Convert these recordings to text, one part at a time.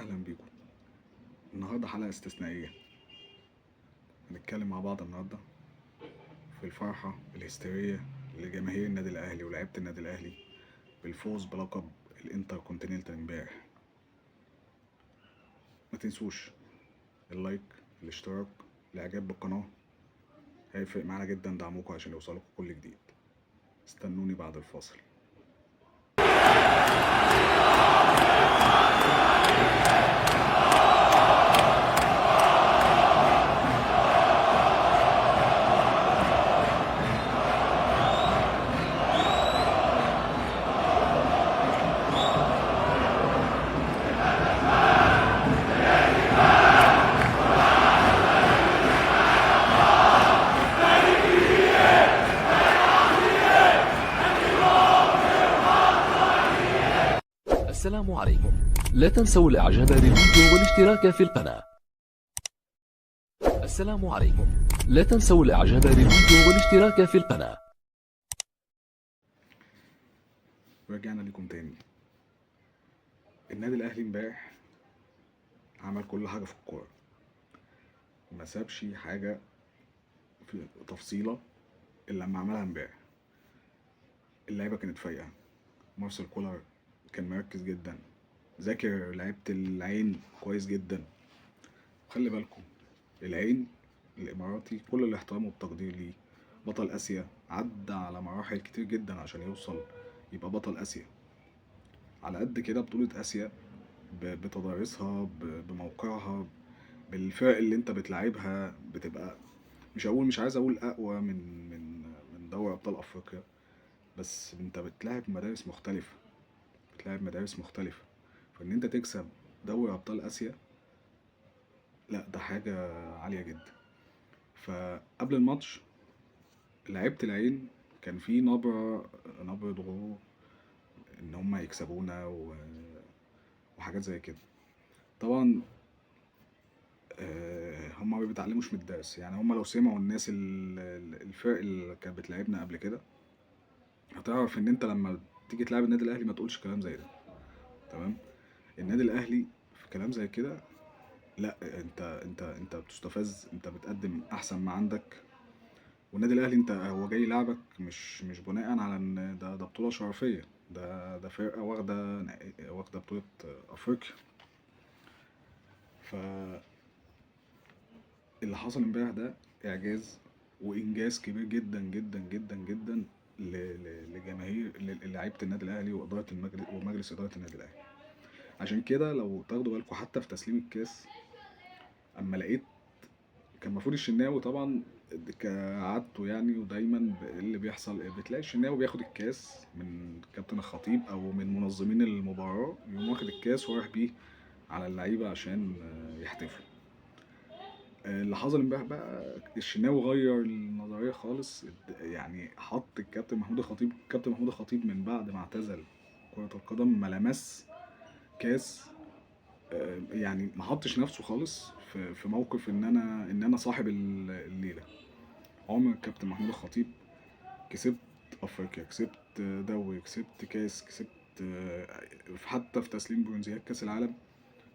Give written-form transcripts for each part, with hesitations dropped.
اهلا بيكم. النهارده حلقه استثنائيه. هنتكلم مع بعض النهارده في الفرحه الهستيريه لجماهير النادي الاهلي ولاعيبه النادي الاهلي بالفوز بلقب الانتر كونتيننتال امبارح. ما تنسوش اللايك، الاشتراك، الاعجاب بالقناه، هيفرق معانا جدا دعمكم عشان يوصلكم كل جديد. استنوني بعد الفاصل. السلام عليكم. لا تنسوا الاعجاب بالفيديو والاشتراك في القناة. السلام عليكم. لا تنسوا الاعجاب بالفيديو والاشتراك في القناة. ورجعنا لكم تاني. النادي الاهلي امبارح عمل كل حاجه في الكوره، ما سابش حاجه في تفصيله الا لما عملها امبارح. اللعيبه كانت فايقه، مارسيل كولر كان مركز جدا، ذاكر لعيبة العين كويس جدا. خلي بالكم، العين الاماراتي كل الاحترام والتقدير ليه، بطل اسيا، عدى على مراحل كتير جدا عشان يوصل يبقى بطل اسيا. على قد كده بطولة اسيا بتضاريسها بموقعها، بالفرق اللي انت بتلعبها بتبقى، مش عايز اقول اقوى من دوري ابطال افريقيا، بس انت بتلعب مدارس مختلفة. فان انت تكسب دوري ابطال اسيا، لا ده حاجة عالية جدا. فقبل الماتش لعيبة العين كان في نبرة غرور ان هم يكسبونا وحاجات زي كده. طبعا هم ما بيتعلموش من الدرس، يعني هم لو سمعوا الناس الفرق اللي كانت بتلعبنا قبل كده هتعرف ان انت لما تيجي تلعب النادي الاهلي ما تقولش كلام زي ده. تمام. النادي الاهلي في كلام زي كده، لا انت بتستفز، انت بتقدم احسن ما عندك. والنادي الاهلي انت هو جاي يلعبك مش بناء على ان ده بطوله شرفيه، ده فرقه واخده بطوله افريقيا. فاللي حصل امبارح ده اعجاز وانجاز كبير جدا جدا جدا جدا لجماهير لعيبه النادي الاهلي واداره المجلس ومجلس اداره النادي الاهلي. عشان كده لو تاخدوا بالكم حتى في تسليم الكاس، اما لقيت كان المفروض الشناوي طبعا كعادته يعني، ودايما اللي بيحصل بتلاقي الشناوي بياخد الكاس من كابتن الخطيب او من منظمين المباراة، يقوم واخد الكاس ورايح بيه على اللعيبة عشان يحتفلوا. اللي حصل امبارح بقى الشناوي غير النظرية خالص، يعني حط الكابتن محمود الخطيب من بعد ما اعتزل كرة القدم ما لمس كاس. يعني ما حطش نفسه خالص في موقف ان انا صاحب الليله. عمر الكابتن محمود الخطيب كسبت افريقيا، كسبت دوري، كسبت كاس، كسبت حتى في تسليم برونزيات كاس العالم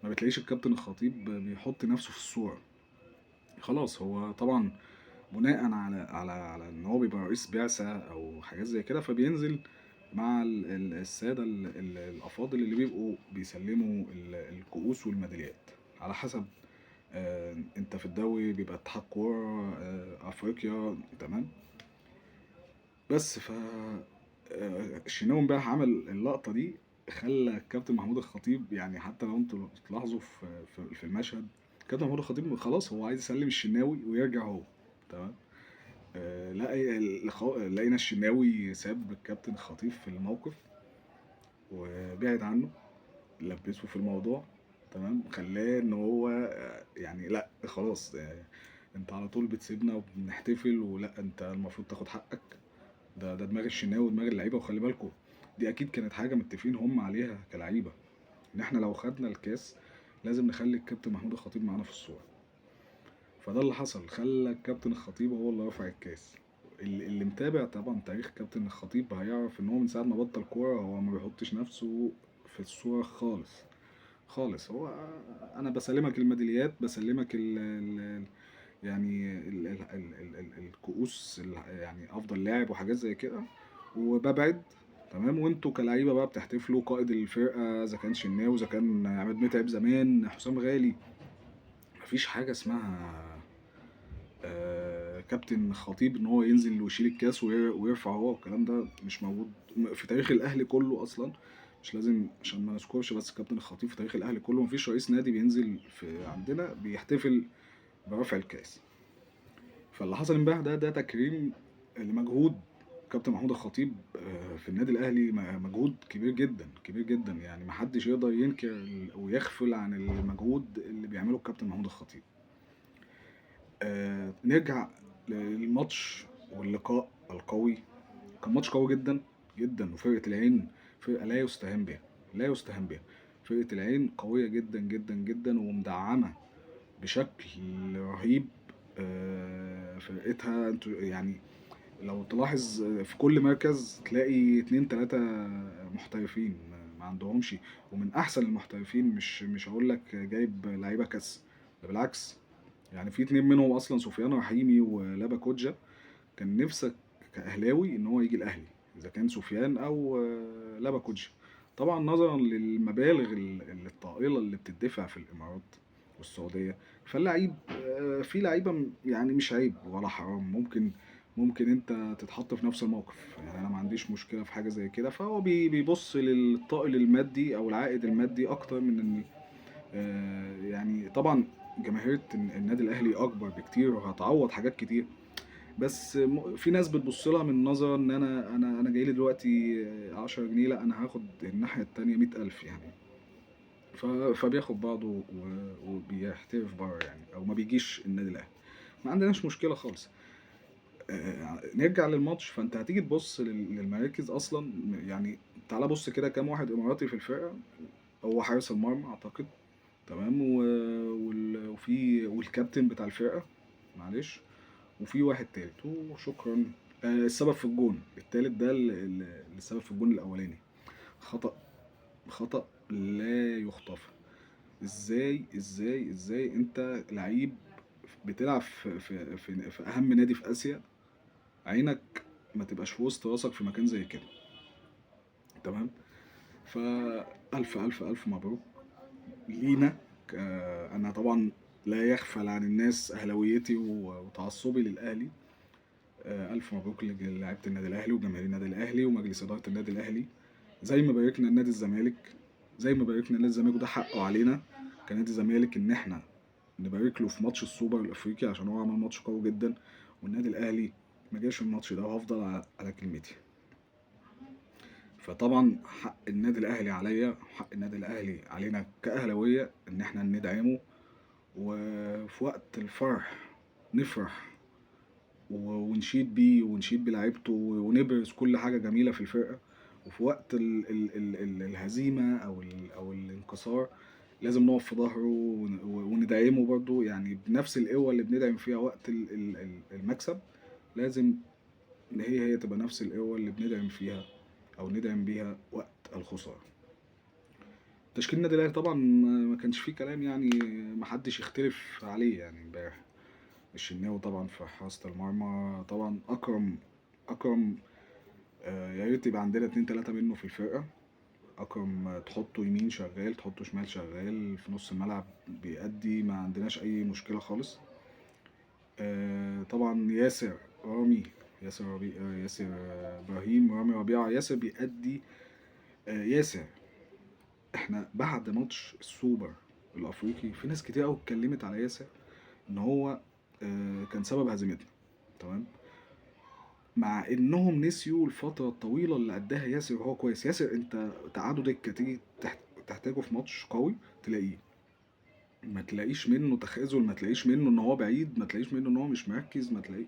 ما بتلاقيش الكابتن الخطيب بيحط نفسه في الصوره. خلاص هو طبعا بناء على ان هو بيبقى رئيس بعثه او حاجات زي كده، فبينزل مع الساده الافاضل اللي بيبقوا بيسلموا الكؤوس والميداليات على حسب. انت في الدوري بيبقى اتحاد كوره، افريقيا، تمام. بس الشناوي امبارح عمل اللقطه دي، خلى الكابتن محمود الخطيب، يعني حتى لو انتوا تلاحظوا في المشهد، الكابتن محمود الخطيب خلاص هو عايز يسلم الشناوي ويرجع هو. تمام. لقينا الشناوي ساب الكابتن الخطيب في الموقف وبعد عنه، لبسه في الموضوع. تمام. خلاه ان هو يعني لا خلاص، انت على طول بتسيبنا وبنحتفل، ولا انت المفروض تاخد حقك. ده دماغ الشناوي ودماغ اللعيبه. وخلي بالكم دي اكيد كانت حاجه متفقين هم عليها كلعيبه، ان احنا لو خدنا الكاس لازم نخلي الكابتن محمود الخطيب معانا في الصوره. فده اللي حصل، خلى الكابتن الخطيب هو اللي رفع الكاس. اللي متابع طبعا تاريخ الكابتن الخطيب هيعرف ان هو من ساعه ما بطل كوره هو ما بيحطش نفسه في الصوره خالص خالص. هو انا بسلمك الميداليات، بسلمك يعني الكؤوس، يعني افضل لاعب وحاجات زي كده، وببعد. تمام. وانتوا كلعيبه بقى بتحتفلوا، قائد الفرقه اذا كان شناوي، اذا كان عماد متعب، زمان حسام غالي. مفيش حاجه اسمها كابتن خطيب ان هو ينزل ويشيل الكاس ويرفع هو، والكلام ده مش موجود في تاريخ الاهلي كله اصلا. مش لازم عشان ما نذكرش بس كابتن الخطيب، في تاريخ الاهلي كله مفيش رئيس نادي بينزل في عندنا بيحتفل برفع الكاس. فاللي حصل امبارح ده تكريم لمجهود كابتن محمود الخطيب في النادي الاهلي، مجهود كبير جدا كبير جدا. يعني محدش يقدر ينكر او يغفل عن المجهود اللي بيعمله الكابتن محمود الخطيب. نرجع للماتش واللقاء القوي. كان ماتش قوي جدا جدا، وفرقة العين فرقة لا يستهان بها، لا يستهان بها. فرقة العين قوية جدا جدا جدا ومدعمة بشكل رهيب. فرقتها انتوا يعني لو تلاحظ في كل مركز تلاقي اتنين تلاتة محترفين ما عندهمش، ومن احسن المحترفين. مش هقول لك جايب لعيبة كاس، ده بالعكس. يعني في اتنين منهم اصلا، سفيان رحيمي ولابا كوجا، كان نفسك كأهلاوي ان هو يجي الاهلي، اذا كان سفيان او لابا كوجا. طبعا نظرا للمبالغ الطائله اللي بتدفع في الامارات والسعوديه، فاللعيب في لعيبه يعني مش عيب ولا حرام، ممكن انت تتحط في نفس الموقف. يعني انا ما عنديش مشكله في حاجه زي كده. فهو بيبص للطائل المادي او العائد المادي اكتر من ان يعني طبعا جماهيرية النادي الأهلي أكبر بكتير وهتعوض حاجات كتير. بس في ناس بتبص لها من نظرة إن أنا جاي لي دلوقتي 10 جنيه، لا أنا هاخد الناحية التانية 100,000 يعني. فبياخد بعضه وبيحترف بره يعني، أو ما بيجيش النادي الأهلي. ما عندناش مشكلة خالص. نرجع للماتش. فأنت هتيجي تبص للمراكز أصلا. يعني تعالى بص كده كام واحد إماراتي في الفرقة. هو حارس المرمى أعتقد، تمام، وفي والكابتن بتاع الفرقة، معلش، وفي واحد تالت وشكرا. السبب في الجون التالت ده السبب في الجون الأولاني خطأ، خطأ لا يغتفر. ازاي انت لعيب بتلعب في اهم نادي في اسيا، عينك ما تبقاش في وسط راسك في مكان زي كده؟ تمام. فألف ألف ألف مبروك لينا. أنا طبعا لا يخفل عن الناس أهلاويتي وتعصبي للأهلي. ألف مبروك للاعيبة النادي الأهلي وجماهير النادي الأهلي ومجلس إدارة النادي الأهلي. زي ما باركنا النادي الزمالك، وده حقه علينا كنادي الزمالك إن إحنا نبارك له في ماتش السوبر الأفريقي عشان هو عمل ماتش قوي جدا. والنادي الأهلي ما جاش الماتش ده، وهفضل على كلمتي. فطبعا حق النادي الأهلي عليا، وحق النادي الأهلي علينا كأهلاوية إن إحنا ندعمه، وفي وقت الفرح نفرح ونشيد بيه ونشيد بلعيبته ونبرز كل حاجة جميلة في الفرقة. وفي وقت ال الهزيمة أو الانكسار لازم نقف في ظهره وندعمه برضه، يعني بنفس القوة اللي بندعم فيها وقت المكسب. لازم إن هي تبقى نفس القوة اللي بندعم فيها أو ندعم بيها وقت الخسارة. تشكيل النادي الأهلي طبعا ما كانش فيه كلام، يعني محدش يختلف عليه. يعني امبارح الشناوي طبعا في حراسة المرمى، طبعا أكرم يا ريت يبقى عندنا اتنين تلاتة منه في الفرقة. أكرم تحطه يمين شغال، تحطه شمال شغال، في نص الملعب بيأدي، ما عندناش أي مشكلة خالص. طبعا ياسر إبراهيم، رامي ربيعة، ياسر بيأدي. ياسر، احنا بعد ماتش السوبر الأفريقي في ناس كتير أوي اتكلمت على ياسر إن هو كان سبب هزيمتنا، تمام، مع انهم نسيوا الفترة الطويلة اللي قدها ياسر وهو كويس. ياسر انت تقعده دكة، تيجي تحتاجه في ماتش قوي تلاقيه، ما تلاقيش منه تخاذل، ما تلاقيش منه ان هو بعيد، ما تلاقيش منه ان هو مش مركز، ما تلاقيه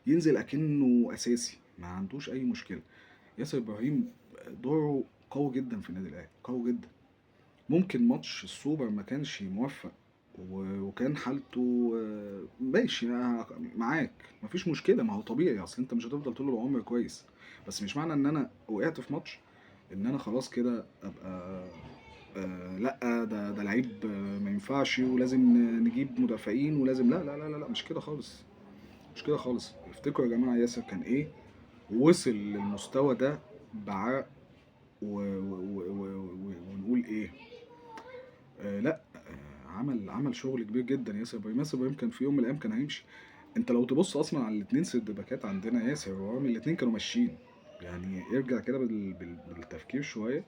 ينزل اكنه اساسي، ما عندوش اي مشكلة. ياسر ابراهيم دوره قوي جدا في النادي الاهلي، قوي جدا. ممكن ماتش السوبر ما كانش موفق وكان حالته ماشي معاك، مفيش مشكله، ما هو طبيعي، اصل انت مش هتفضل طول العمر كويس. بس مش معنى ان انا وقعت في ماتش ان انا خلاص كده ابقى لا ده لعيب ما ينفعش، ولازم نجيب مدافعين، ولازم لا لا لا لا لا، مش كده خالص. مش كده خالص. افتكروا يا جماعة ياسر كان ايه، وصل للمستوى ده بعرق ونقول ايه، لا عمل شغل كبير جدا ياسر ابراهيم. ياسر ابراهيم كان في يوم من الايام كان هيمشي. انت لو تبص اصلا على الاتنين سيرد باكات عندنا، ياسر ورامي، الاتنين كانوا ماشيين. يعني ارجع كده بالتفكير شويه،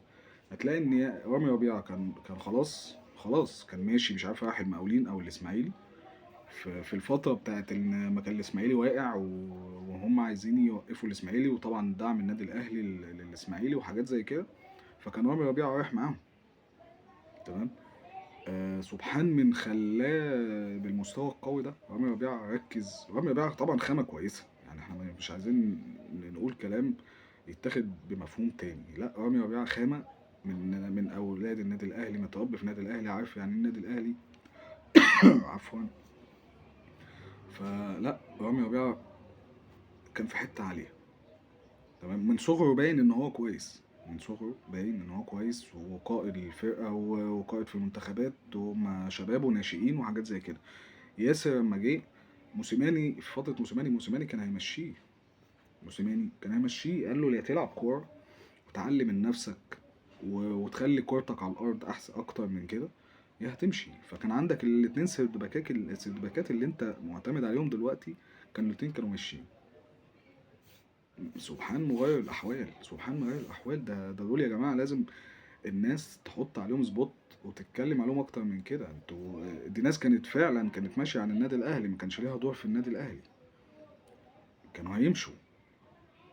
هتلاقي ان رامي ربيعه كان خلاص كان ماشي، مش عارف رايح المقاولين او الاسماعيلي، في الفتره بتاعت ان ما كان الاسماعيلي واقع وهم عايزين يوقفوا الاسماعيلي، وطبعا دعم النادي الاهلي للاسماعيلي وحاجات زي كده. فكان رامي ربيعه رايح معاهم. تمام. سبحان من خلاه بالمستوى القوي ده. رامي ربيعة ركز، رامي ربيعة طبعا خامة كويسة، يعني احنا مش عايزين نقول كلام يتاخد بمفهوم تاني. لا، رامي ربيعة خامة من أولاد النادي الأهلي، متربي في النادي الأهلي، عارف يعني إيه النادي الأهلي. عفوا. فلا، رامي ربيعة كان في حتة عالية. تمام. من صغره باين إن هو كويس، من صغره باين إن هو كويس، وقائد الفرقة وقائد في المنتخبات ومع شباب وناشئين وحاجات زي كده. ياسر لما جه موسيماني، في فترة موسيماني كان هيمشيه. موسيماني كان هيمشيه، قال له يا تلعب كورة وتعلم من نفسك وتخلي كورتك على الأرض أحسن أكتر من كده، يا هتمشي. فكان عندك الاتنين السيرد باكات اللي أنت معتمد عليهم دلوقتي، كانوا الاتنين كانوا ماشيين. سبحان مغير الأحوال، سبحان مغير الأحوال. ده دول يا جماعة لازم الناس تحط عليهم سبوت وتتكلم عليهم اكتر من كده. انتوا دي ناس كانت فعلا كانت ماشيه عن النادي الاهلي، ما كانش ليها دور في النادي الاهلي، كانوا هيمشوا.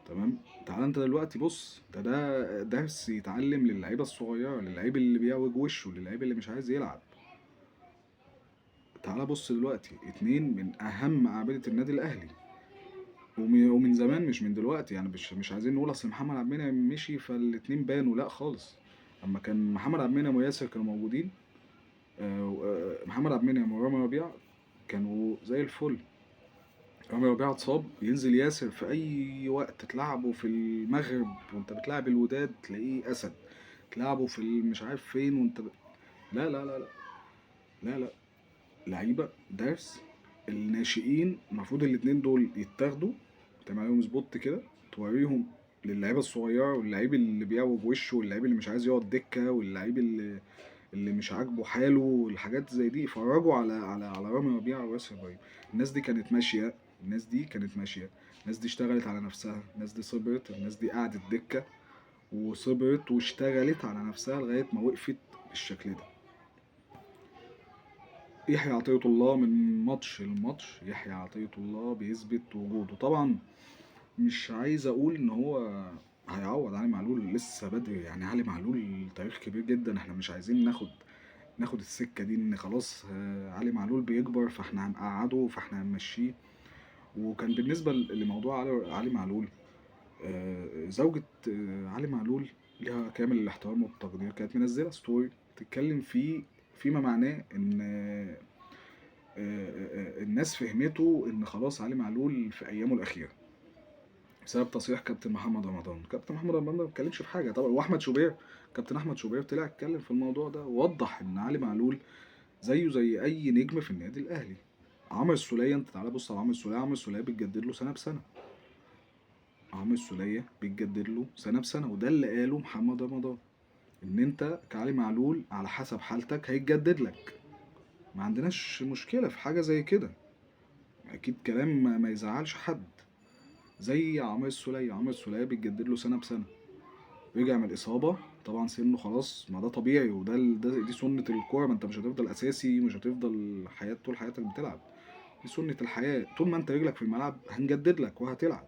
تمام. تعال انت دلوقتي بص، ده درس يتعلم للعيبه الصغيره، للعيب اللي بيعوج وشه، للعيب اللي مش عايز يلعب. تعال بص دلوقتي، اتنين من اهم اعمده النادي الاهلي، ومن زمان مش من دلوقتي. يعني مش عايزين نقول اصل محمد عبد المنعم مشي فالاتنين بانوا، لا خالص. اما كان محمد عبد المنعم وياسر كانوا موجودين، محمد عبد المنعم ورامي ربيعة كانوا زي الفل. رامي ربيعة اتصاب، ينزل ياسر في أي وقت تلعبه في المغرب وأنت بتلعب الوداد تلاقيه أسد، تلعبه في مش عارف فين لا لا لا لا لا لا. لعيبة درس. الناشئين المفروض الاتنين دول يتاخدوا، تعمل عليهم سبوت كده، توريهم للعيبة الصغيرة، واللعيب اللي بيعوج وشه، واللعيب اللي مش عايز يقعد دكة، واللعيب اللي مش عاجبه حاله، والحاجات زي دي. فرجوا على رامي ربيعة وياسر ابراهيم. الناس دي كانت ماشية، الناس دي كانت ماشية، الناس دي اشتغلت على نفسها، الناس دي صبرت، الناس دي قعدت دكة وصبرت واشتغلت على نفسها لغاية ما وقفت بالشكل ده. يحيى عطية الله من ماتش لماتش، يحيى عطية الله بيثبت وجوده. طبعا مش عايز اقول ان هو هيعوض علي معلول، لسه بدري. يعني علي معلول تاريخ كبير جدا، احنا مش عايزين ناخد السكة دي ان خلاص علي معلول بيكبر فاحنا هنقعده فاحنا هنمشيه. وكان بالنسبة لموضوع علي معلول، زوجة علي معلول ليها كامل الاحترام والتقدير، كانت منزلة ستوري تتكلم فيه فيما معناه ان الناس فهمته ان خلاص علي معلول في ايامه الاخيرة بسبب تصريح كابتن محمد رمضان. كابتن محمد رمضان ما اتكلمش في حاجة طبعا، واحمد شوبير، كابتن احمد شوبير طلع اتكلم في الموضوع ده ووضح ان علي معلول زيه زي اي نجم في النادي الاهلي. عمرو السولية، انت تعالى بص على عمرو السولية، عمرو السولية بيتجدد له سنة بسنة، عمرو السولية بيتجدد له سنة بسنة. وده اللي قاله محمد رمضان، ان انت كعلي معلول على حسب حالتك هيتجدد لك، ما عندناش مشكلة في حاجة زي كده. اكيد كلام ما يزعلش حد. زي عمرو السولية، عمرو السولية بيتجدد له سنة بسنة، رجع من الإصابة طبعا سنه خلاص، ما ده طبيعي، دي سنة الكورة، ما انت مش هتفضل أساسي، مش هتفضل طول حياتك بتلعب، دي سنة الحياة. طول ما انت رجلك في الملعب هنجدد لك وهتلعب.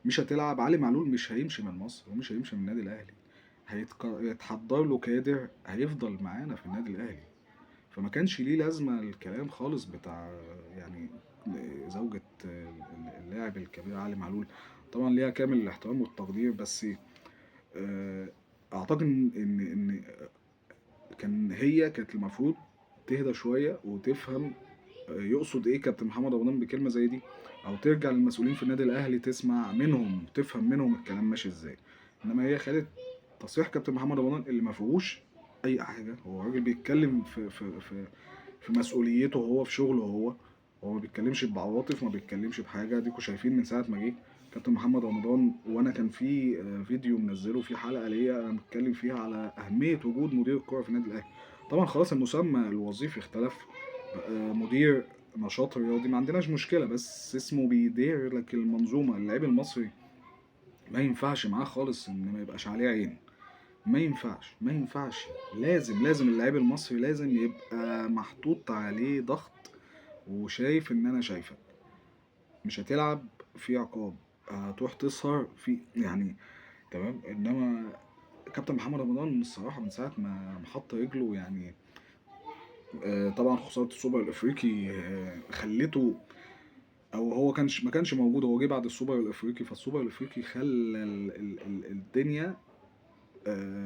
مش هتلعب، علي معلول مش هيمشي من مصر ومش هيمشي من النادي الأهلي، هيتحضر له كادر هيفضل معانا في النادي الأهلي. فما كانش ليه لازمة الكلام خالص بتاع يعني زوجة اللاعب الكبير علي معلول. طبعا ليها كامل الاحترام والتقدير، بس اعتقد ان كانت المفروض تهدى شويه وتفهم يقصد ايه كابتن محمد رمضان بكلمه زي دي، او ترجع للمسؤولين في النادي الاهلي تسمع منهم تفهم منهم الكلام ماشي ازاي. انما هي خدت تصريح كابتن محمد رمضان اللي ما فيهوش اي حاجه. هو راجل بيتكلم في مسؤوليته هو، في شغله هو ما بيتكلمش بعواطف، ما بيتكلمش بحاجه. ديكوا شايفين من ساعه ما جه كابتن محمد رمضان، وانا كان في فيديو منزله في حلقه ليا انا بتكلم فيها على اهميه وجود مدير الكره في النادي الاهلي. طبعا خلاص المسمى الوظيفي اختلف، بقى مدير نشاط رياضي ما عندناش مشكله، بس اسمه بيدير لك المنظومه. اللاعب المصري ما ينفعش معاه خالص ان ما يبقاش عليه عين، ما ينفعش ما ينفعش. لازم اللاعب المصري لازم يبقى محطوط عليه ضغط، وشايف ان انا شايفك. مش هتلعب في عقاب، هتروح تسهر في يعني، تمام. انما كابتن محمد رمضان الصراحه من ساعه ما حط رجله يعني، طبعا خساره السوبر الافريقي خلته، او هو ما كانش موجود، هو جه بعد السوبر الافريقي. فالسوبر الافريقي خلى الدنيا،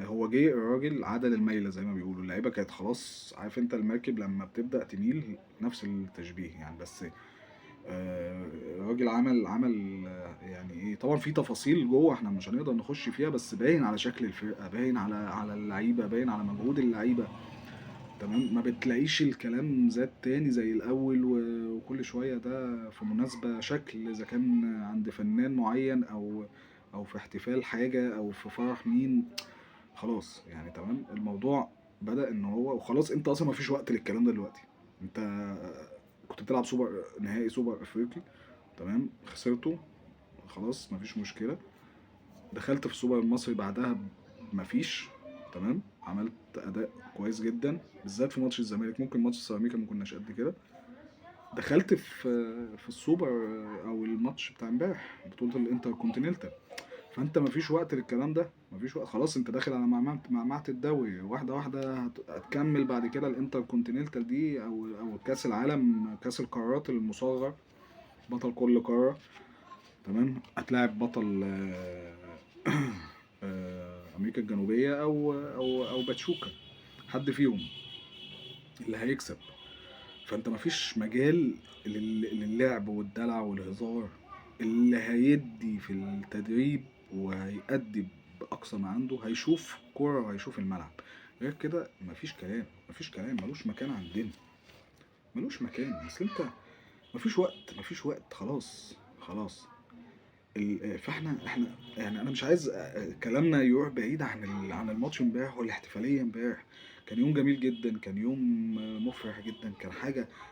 هو جه الراجل عدل الميلة زي ما بيقولوا. اللعيبة كانت خلاص، عارف انت المركب لما بتبدأ تميل، نفس التشبيه يعني. بس الراجل عمل يعني ايه، طبعا في تفاصيل جوه احنا مش هنقدر نخش فيها، بس باين على شكل الفرقة، باين على اللعيبة، باين على مجهود اللعيبة. تمام، ما بتلاقيش الكلام زاد تاني زي الأول، وكل شوية ده في مناسبة شكل، إذا كان عند فنان معين أو في احتفال حاجة أو في فرح مين. خلاص يعني تمام، الموضوع بدأ ان هو وخلاص. انت اصلا مفيش وقت للكلام ده دلوقتي. انت كنت بتلعب نهائي سوبر افريقي، تمام، خسرته، خلاص مفيش مشكلة. دخلت في السوبر المصري بعدها مفيش، تمام، عملت اداء كويس جدا بالذات في ماتش الزمالك. ممكن ماتش السيراميكا ما كناش قد كده. دخلت في السوبر، او الماتش بتاع امبارح بطولة الانتر كونتيننتال. فانت مفيش وقت للكلام ده، مفيش وقت، خلاص انت داخل على معمعة الدوري. واحده واحده هتكمل بعد كده الانتر كونتيننتال دي، او كاس العالم، كاس القارات المصغر، بطل كل قاره، تمام. هتلاعب بطل امريكا الجنوبيه او باتشوكا، حد فيهم اللي هيكسب. فانت مفيش مجال للعب والدلع والهزار. اللي هيدي في التدريب وهيأدي بأقصى ما عنده هيشوف كورة وهيشوف الملعب. غير كده مفيش كلام، مفيش كلام، ملوش مكان عندنا، ملوش مكان. اصل انت مفيش وقت، خلاص خلاص. فاحنا يعني انا مش عايز كلامنا يروح بعيد عن الماتش امبارح والاحتفاليه امبارح. كان يوم جميل جدا، كان يوم مفرح جدا، كان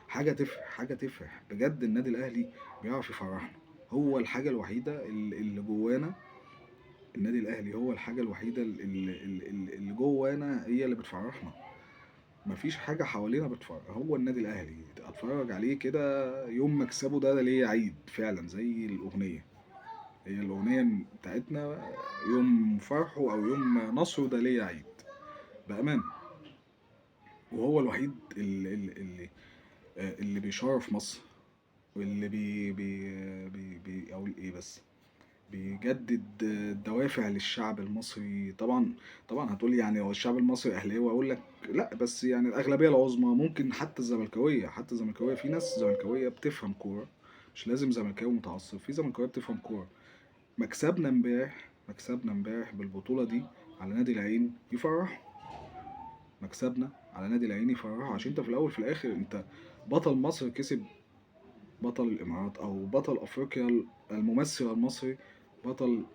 حاجه تفرح، حاجه تفرح بجد. النادي الاهلي بيعرف يفرحنا، هو الحاجه الوحيده اللي جوانا. النادي الاهلي هو الحاجه الوحيده اللي جوانا، هي اللي بتفرحنا. مفيش حاجه حوالينا بتفرح، هو النادي الاهلي اتفرج عليه كده. يوم مكسبه ده ليه عيد فعلا، زي الاغنيه. هي الأغنية بتاعتنا، يوم فرحه أو يوم نصره ده ليا عيد بأمان. وهو الوحيد اللي بيشرف مصر، واللي أقول إيه بس، بيجدد الدوافع للشعب المصري. طبعا هتقولي يعني هو الشعب المصري أهلاوي، أقول لك لا، بس يعني الأغلبية العظمى، ممكن حتى الزملكاوية في ناس زملكاوية بتفهم كورة، مش لازم زملكاوي متعصب، في زملكاوية بتفهم كورة. مكسبنا امبارح بالبطولة دي على نادي العين يفرح. مكسبنا على نادي العين يفرحه، عشان انت في الاول في الاخر انت بطل مصر كسب بطل الامارات، او بطل افريقيا الممثل المصري بطل،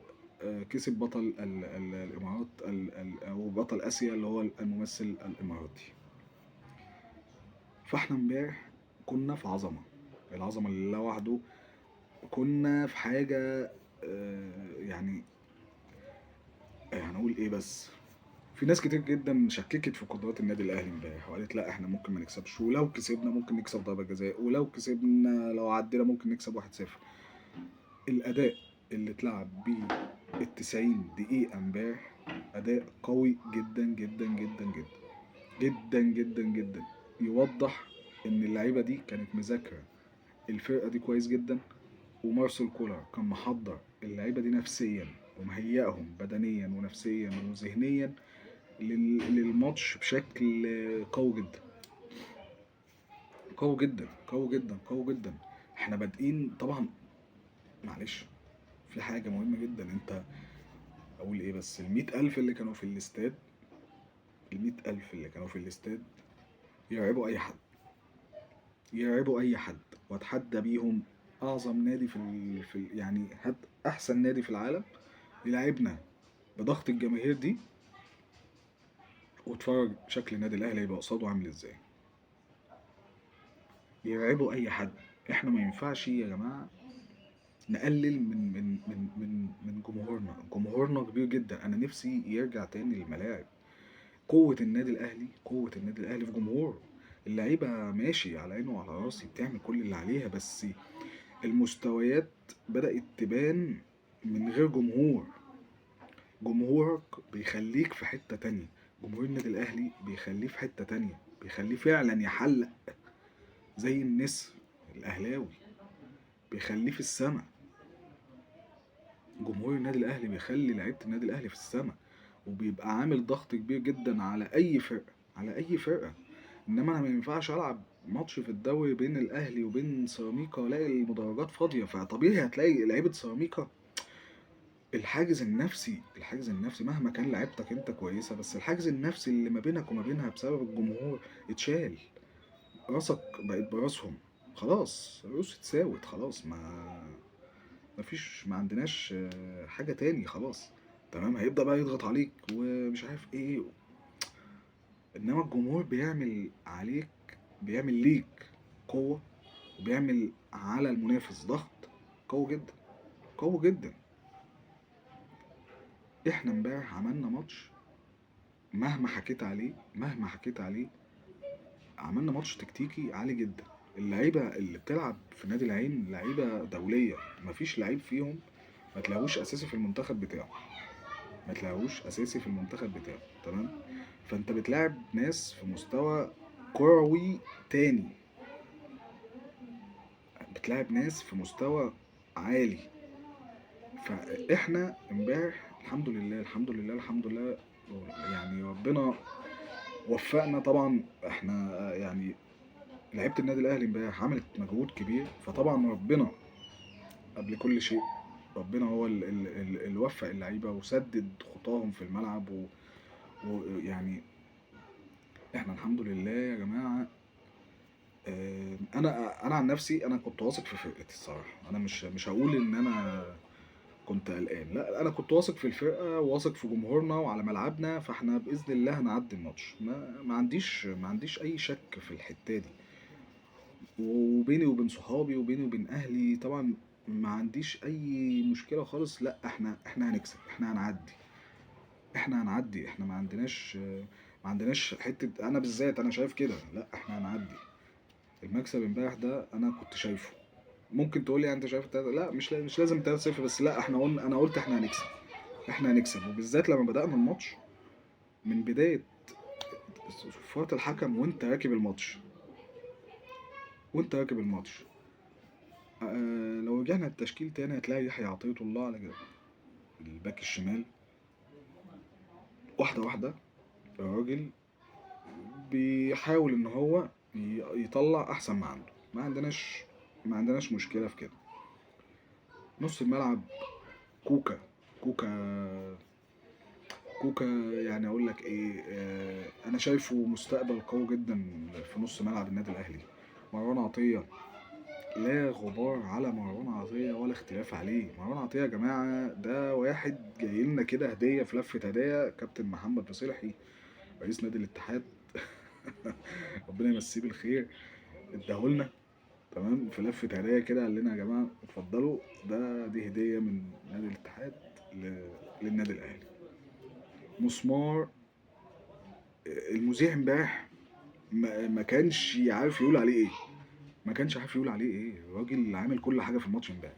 كسب بطل الامارات، او بطل اسيا اللي هو الممثل الاماراتي. فاحنا امبارح كنا في عظمة، العظمة لله وحده. كنا في حاجة، يعني هنقول ايه بس. في ناس كتير جدا شككت في قدرات النادي الاهلي امبارح، وقالت لا احنا ممكن ما نكسبش، ولو كسبنا ممكن نكسب ضربة جزاء، ولو كسبنا لو عدينا ممكن نكسب 1-0. الاداء اللي اتلعب بيه ال90 دقيقة امبارح اداء قوي جدا جدا جدا جدا جدا جدا جدا. يوضح ان اللعيبة دي كانت مذاكرة الفرقة دي كويس جدا، ومارسيل كولر كان محضر اللعيبة دي نفسيا، ومهيئهم بدنيا ونفسيا وذهنيا للماتش بشكل قوي جدا، قوي جدا، قوي جدا، قوي جدا. احنا بادئين طبعا، معلش، في حاجة مهمة جدا. انت اقول ايه بس، ال100,000 اللي كانوا في الاستاد ال100,000 اللي كانوا في الاستاد يرعبوا أي حد، يرعبوا أي حد، وأتحدى بيهم أعظم نادي يعني هات أحسن نادي في العالم يلعبنا بضغط الجماهير دي، واتفرج شكل النادي الأهلي هيبقى قصاده عامل إزاي. يرعبوا أي حد. إحنا ما ينفعش يا جماعة نقلل من جمهورنا. جمهورنا كبير جدا، أنا نفسي يرجع تاني للملاعب. قوة النادي الأهلي، قوة النادي الأهلي في جمهوره. اللعيبة ماشي على عيني وعلى راسي، بتعمل كل اللي عليها، بس المستويات بدأت تبان من غير جمهور. جمهورك بيخليك في حتة تانية. جمهور النادي الأهلي بيخليه في حتة تانية، بيخليه فعلا يحلق زي النسر الأهلاوي، بيخليه في السماء. جمهور النادي الأهلي بيخلي لعيبة النادي الأهلي في السماء، وبيبقى عامل ضغط كبير جدا على أي فرقة، على أي فرقة. إنما أنا ما ينفعش ألعب ماتش في الدوري بين الأهلي وبين سيراميكا وألاقي المدرجات فاضية، فطبيعي هتلاقي لعيبة سيراميكا الحاجز النفسي مهما كان لعيبتك انت كويسة، بس الحاجز النفسي اللي ما بينك وما بينها بسبب الجمهور اتشال. راسك بقت براسهم، خلاص الروس اتساوت، خلاص ما عندناش حاجة تاني خلاص. تمام، هيبدأ بقى يضغط عليك ومش عارف ايه. انما الجمهور بيعمل عليك، بيعمل ليك قوة، وبيعمل على المنافس ضغط قوي جدا، قوي جدا. احنا امبارح عملنا ماتش، مهما حكيت عليه عملنا ماتش تكتيكي عالي جدا. اللعيبة اللي بتلعب في نادي العين لعيبة دولية، مفيش لعيب فيهم ما تلاقوش اساسي في المنتخب بتاعه، تمام. فانت بتلاعب ناس في مستوى كروي تاني، بتلاعب ناس في مستوى عالي. فاحنا امبارح الحمد لله الحمد لله الحمد لله، يعني ربنا وفقنا طبعا. احنا يعني لعيبه النادي الاهلي امبارح عملت مجهود كبير، فطبعا ربنا قبل كل شيء، ربنا هو اللي وفق اللعيبه وسدد خطاهم في الملعب ويعني احنا الحمد لله يا جماعه. انا عن نفسي انا كنت واثق في فرقتي الصراحه. انا مش هقول ان انا كنت قلقان، لا انا كنت واثق في الفرقه، واثق في جمهورنا وعلى ملعبنا، فاحنا باذن الله هنعدي الماتش. ما عنديش اي شك في الحته دي. وبيني وبين صحابي وبيني وبين اهلي طبعا ما عنديش اي مشكله خالص. لا احنا هنكسب، احنا هنعدي. احنا ما عندناش حته، انا بالذات انا شايف كده، لا احنا هنعدي. المكسب امبارح ده انا كنت شايفه. ممكن تقول لي انت شايف لا مش لازم 3-0، بس لا انا قلت احنا هنكسب. وبالذات لما بدأنا الماتش من بداية صفارة الحكم وانت راكب الماتش. لو رجعنا التشكيل تاني هتلاقي يحيى عطية الله على الباك الشمال. واحدة واحدة الراجل بيحاول ان هو يطلع احسن ما عنده. ما عندناش مشكلة في كده. نص الملعب كوكا كوكا كوكا يعني اقول لك ايه، انا شايفه مستقبل قوي جدا في نص ملعب النادي الاهلي. مروان عطية، لا غبار على مروان عطية ولا اختلاف عليه. مروان عطية يا جماعة ده واحد جاي لنا كده هدية في لفة هدايا. كابتن محمد مصلحي رئيس نادي الاتحاد ربنا يمسيه بالخير، اداهولنا تمام في لفة هدايا كده، قال لنا يا جماعة اتفضلوا، دي هدية من نادي الاتحاد للنادي الاهلي. مسمار. المذيع امبارح ما كانش عارف يقول عليه ايه. الراجل عامل كل حاجه في الماتش امبارح.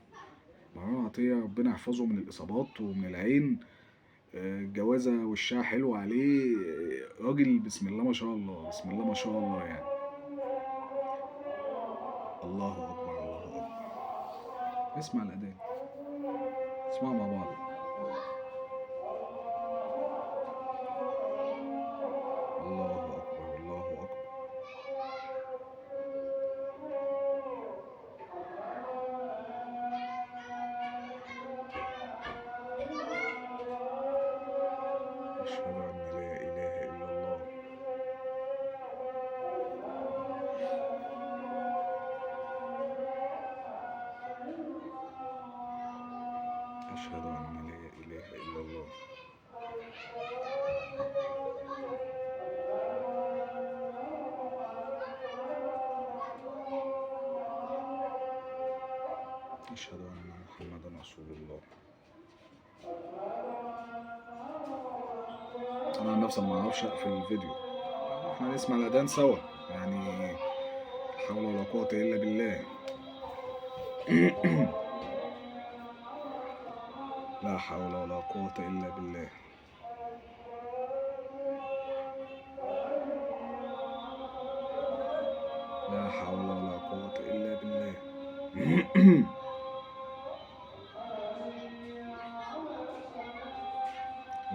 مروان عطيه ربنا يحفظه من الاصابات ومن العين. الجوازه وشها حلو عليه. راجل بسم الله ما شاء الله، بسم الله ما شاء الله يعني. الله اكبر، الله اكبر. اسمع الاذان، اسمعوا مع بعض. الله اكبر، الله اكبر. اشهد ان لا اله الا الله أشهد أن محمدا رسول الله. أنا عن نفسي ما أعرفش أقفل الفيديو، إحنا نسمع الأذان سوا يعني. لا حول ولا قوة إلا بالله. لا حول ولا قوة إلا بالله. لا حول ولا قوة إلا بالله.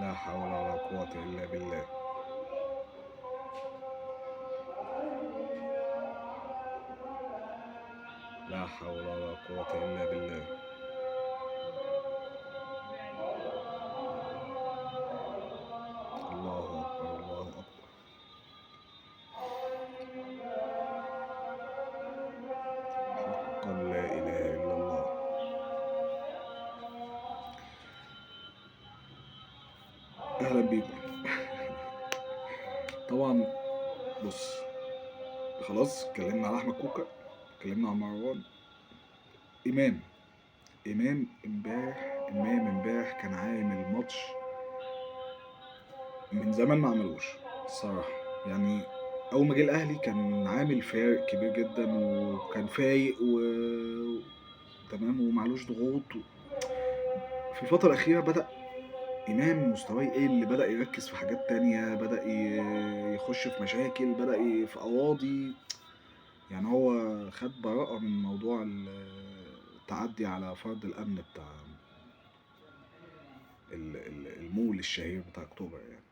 لا حول ولا قوة إلا بالله. لا حول ولا قوة إلا بالله. الله أكبر الله أكبر. حقا لا إله إلا الله. أهلا بيكم. طبعا بص، خلاص اتكلمنا على أحمد كوكا، اتكلمنا على مروان. إمام امبارح كان عامل ماتش من زمان ما عملوش الصراحة يعني. أول ما جه الأهلي كان عامل فارق كبير جدا، وكان فايق تمام ومعلوش ضغوط. في الفترة الأخيرة بدأ إمام مستواه يقل، بدأ يركز في حاجات تانية، بدأ يخش في مشاكل، بدأ في قواضي. يعني هو خد براءة من موضوع التعدي على فرد الأمن بتاع المول الشهير بتاع أكتوبر يعني.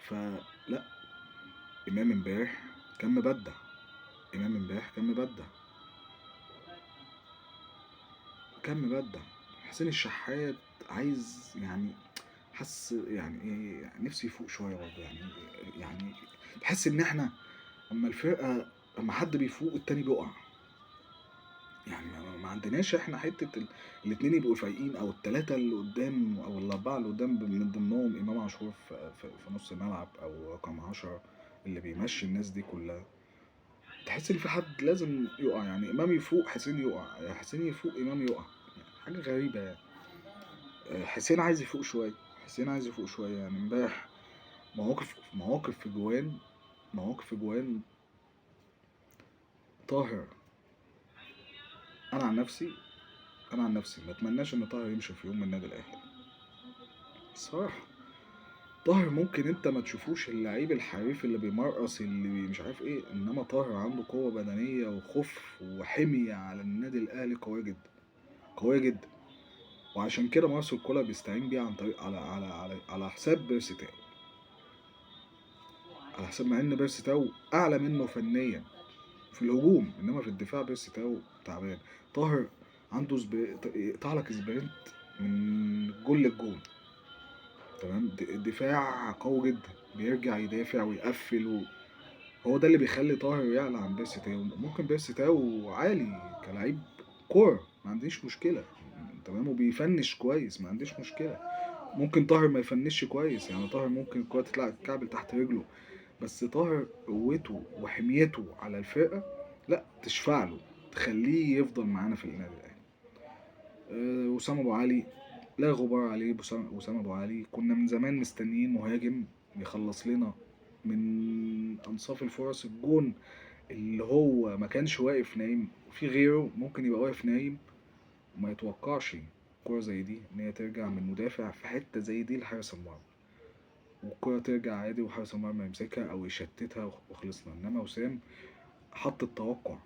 فلا، إمام امبارح كان مبدع. حسين الشحات عايز يعني، حس يعني ايه، نفسي يفوق شويه برضه يعني تحس ان احنا اما الفرقه، اما حد بيفوق التاني بيقع. يعني ما عندناش احنا حته الاتنين يبقوا فايقين، او التلاته اللي قدام او الاربعه اللي قدام، من ضمنهم امام عاشور في نص الملعب، او رقم 10 اللي بيمشي الناس دي كلها. تحس ان في حد لازم يقع، يعني امام يفوق حسين يقع، حسين يفوق امام يقع. يعني حاجه غريبه يعني. حسين عايز يفوق شويه يعني. امبارح مواقف في جوان طاهر. انا عن نفسي ما اتمناش ان طاهر يمشي في يوم من النادي الاهلي الصراحه. طاهر ممكن انت ما تشوفوش اللعيب الحريف اللي بيمرقص اللي مش عارف ايه، انما طاهر عنده قوه بدنيه وخف وحميه على النادي الاهلي قويه جدا. وعشان كده مارسيل كولر بيستعين بيه عن طريق على حساب بيرسي تاو، على حساب، مع ان بيرسي تاو اعلى منه فنيا في الهجوم، انما في الدفاع بيرسي تاو تعبان. طاهر عنده يقطع لك سبرنت من جول للجون، تمام. دفاع قوي جدا، بيرجع يدافع ويقفل هو ده اللي بيخلي طاهر يعلى عن بيرسي تاو. ممكن بيرسي تاو عالي كلاعب كورة، ما عنديش مشكلة، تمام، وبيفنش كويس، ما عنديش مشكلة. ممكن طاهر ما يفنش كويس، يعني طاهر ممكن الكورة تطلع الكعب تحت رجله، بس طاهر قوته وحميته على الفرقة لا تشفع له، تخليه يفضل معانا في النادي الاهلي. وسام ابو علي لا غبار عليه. وسام ابو علي كنا من زمان مستنيين مهاجم يخلص لنا من انصاف الفرص الجون، اللي هو ما كانش واقف نايم. في غيره ممكن يبقى واقف نايم وما يتوقعش كرة زي دي ان هي ترجع من مدافع في حتة زي دي لحارس المرمى، والكرة ترجع عادي وحارس المرمى يمسكها او يشتتها وخلصنا. انما وسام حط التوقع،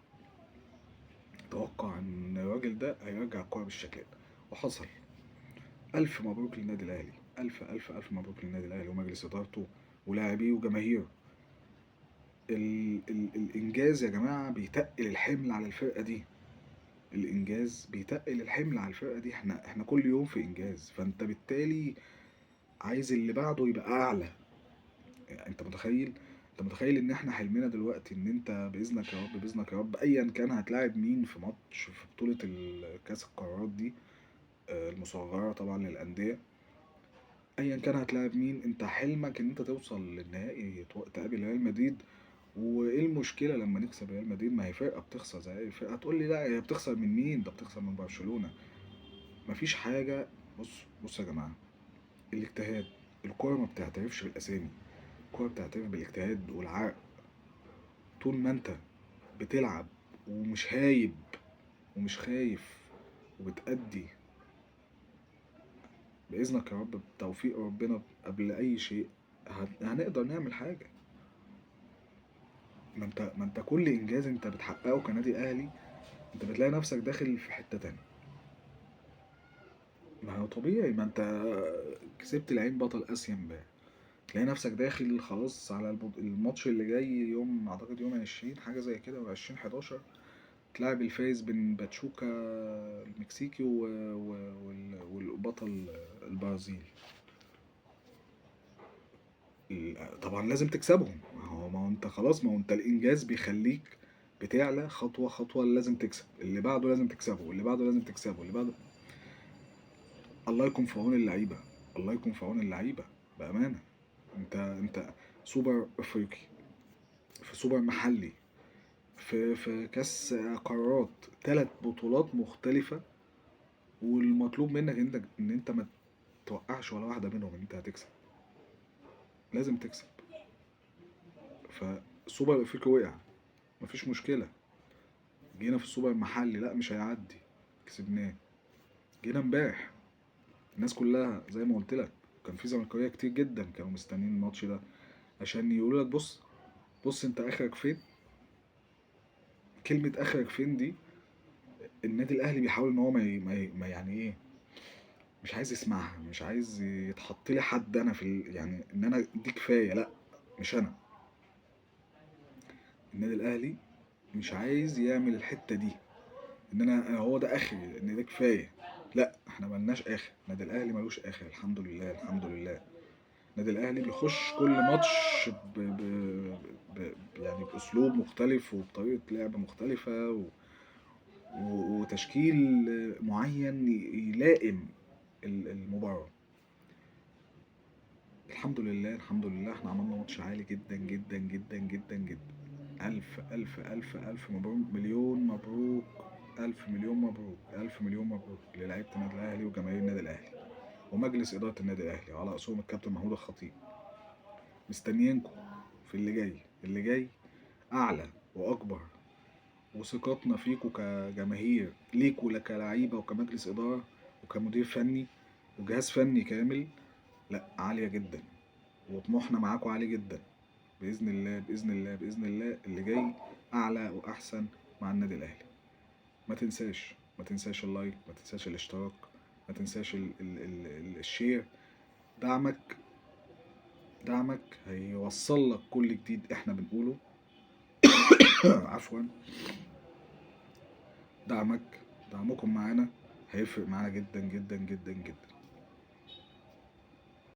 توقع ان الراجل ده هيرجع الكرة بالشكل ده، وحصل. الف مبروك للنادي الاهلي، الف مبروك للنادي الاهلي ومجلس ادارته ولاعبيه وجماهيره. الانجاز يا جماعه بيتقل الحمل على الفرقه دي. الانجاز بيتقل الحمل على الفرقه دي. احنا كل يوم في انجاز، فانت بالتالي عايز اللي بعده يبقى اعلى. يعني انت متخيل ان احنا حلمنا دلوقتي ان انت باذنك يا رب، باذنك يا رب، ايا كان هتلاعب مين في ماتش في بطوله كاس القارات دي، المصغره طبعا للانديه، ايا كان هتلاعب مين، انت حلمك ان انت توصل للنهائي تقابل ريال مدريد وايه المشكله لما نكسب ريال مدريد؟ ما هي فرقه بتخسر زي اي فرقه. هتقول لي لا هي بتخسر من مين؟ ده بتخسر من برشلونه. مفيش حاجه. بص يا جماعه، الاجتهاد. الكوره ما بتعترفش بالاسامي، الكوره بتعترف بالاجتهاد والعرق. طول ما انت بتلعب ومش هايب ومش خايف وبتأدي بإذنك يا رب، بتوفيق ربنا قبل أي شيء، هنقدر نعمل حاجة. ما انت كل إنجاز انت بتحققه كنادي أهلي انت بتلاقي نفسك داخل في حتة تانية. ما هو طبيعي، ما انت كسبت العين بطل آسيا امبارح، تلاقي نفسك داخل خلاص على الماتش اللي جاي يوم أعتقد يوم 20 حاجة زي كده، و20/11 تلعب الفايز بين باتشوكا المكسيكي والبطل البرازيل. طبعا لازم تكسبهم. ما هو انت خلاص، ما هو انت الانجاز بيخليك بتعلى خطوه خطوه. لازم تكسب اللي بعده، لازم تكسبه واللي بعده، لازم تكسبه اللي بعده. الله يكون في عون اللعيبه، الله يكون في عون اللعيبه بامانه. انت سوبر افريقي، في سوبر محلي، في كاس قارات، 3 بطولات مختلفه، والمطلوب منك ان انت ما توقعش ولا واحده منهم، ان انت هتكسب. لازم تكسب. فسوبر الافريقي وقع، مفيش مشكله. جينا في السوبر المحلي، لا مش هيعدي، كسبناه. جينا امبارح، الناس كلها زي ما قلت لك، كان في زملكاويه كتير جدا كانوا مستنيين الماتش ده عشان يقولوا لك بص، بص انت اخرك فين. كلمه اخرك فين دي النادي الاهلي بيحاول ان هو ما يعني ايه، مش عايز يسمعها، مش عايز يتحط لي حد انا يعني ان انا دي كفايه. لا، مش انا. النادي الاهلي مش عايز يعمل الحته دي، ان انا هو ده اخري، ان ده كفايه. لا، احنا ملناش اخر. النادي الاهلي ملوش اخر، الحمد لله الحمد لله. النادي الاهلي بيخش كل ماتش يعني باسلوب مختلف وبطريقه لعب مختلفه وتشكيل معين يلائم المباراه. الحمد لله الحمد لله، احنا عملنا ماتش عالي جدا جدا جدا جدا جدا. الف الف الف الف مبروك، مليون مبروك، الف مليون مبروك، الف مليون مبروك للاعيبه النادي الاهلي وجماهير النادي الاهلي ومجلس اداره النادي الاهلي وعلى راسهم الكابتن محمود الخطيب. مستنيينكم في اللي جاي. اللي جاي اعلى واكبر، وثقتنا فيكم كجماهير ليكوا كلاعيبه وكمجلس اداره وكمدير فني وجهاز فني كامل، لا عاليه جدا. وطموحنا معاكم عالي جدا. باذن الله باذن الله باذن الله اللي جاي اعلى واحسن مع النادي الاهلي. ما تنساش اللايك، ما تنساش الاشتراك، ما تنساش الشير. دعمك دعمك هيوصل لك كل جديد احنا بنقوله. عفوا. دعمكم معانا هيفرق معانا جدا جدا جدا جدا.